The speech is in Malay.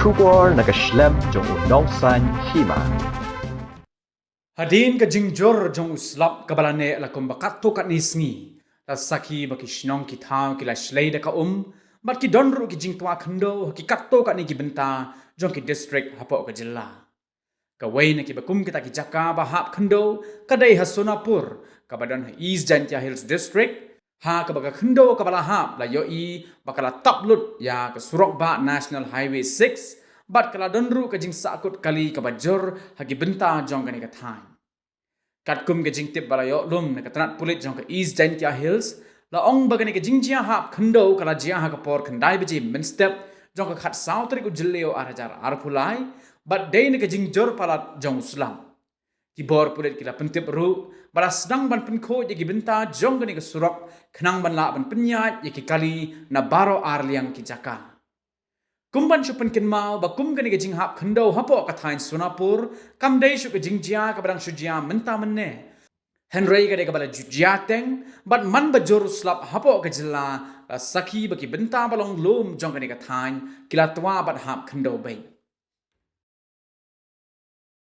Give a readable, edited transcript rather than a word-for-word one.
Shubor nakaslem jong unongsan hima. Hadin ka jingjor jong uslap kabalane la kumbakato kat nisngi. La saki baki shnong ki thao ki la shlei da ka bat ki donru ki jingtwa khando ki katto kat ni ki benta jong ki district hapo ka jilla. Ka wei na ki bakum kita ki jaka ba hap khando kadai ha Sonapur ka badan ha East Jantia Hills district ha ka baga khando ka bala hap la yoi bakala taplut ya ka Surok Ba National Highway 6 bat kala donru ka jing sakut kali ka bajor hagi benta jong kani ka thai. Kat kum ka jing tip bala yo lum na ka tanat pulit jong ka East Jantia Hills la ong bagani ka jing jia hap khando kala jia ha ka por khandai beji min step jong ka khat saw tri ku jilleo arajar arpulai bat day na ka jing jor palat jong uslam. Ki bor pulit kila pentip ru bala sedang ban penkho ye ki benta jong kani ka surok khnang ban la ban penyat ye ki kali na baro arliang ki jaka. Kumban shupan kin mau ba kum gani gajing hap khando hapo ka thain Sonapur kam dei shu gajing jia ka barang shujia menta menne Henry ka de ka bala jujia teng bat man ba jor slap hapo ka jilla la sakhi ba ki benta balong lum jong gani ka thain kila twa bat hap khando bai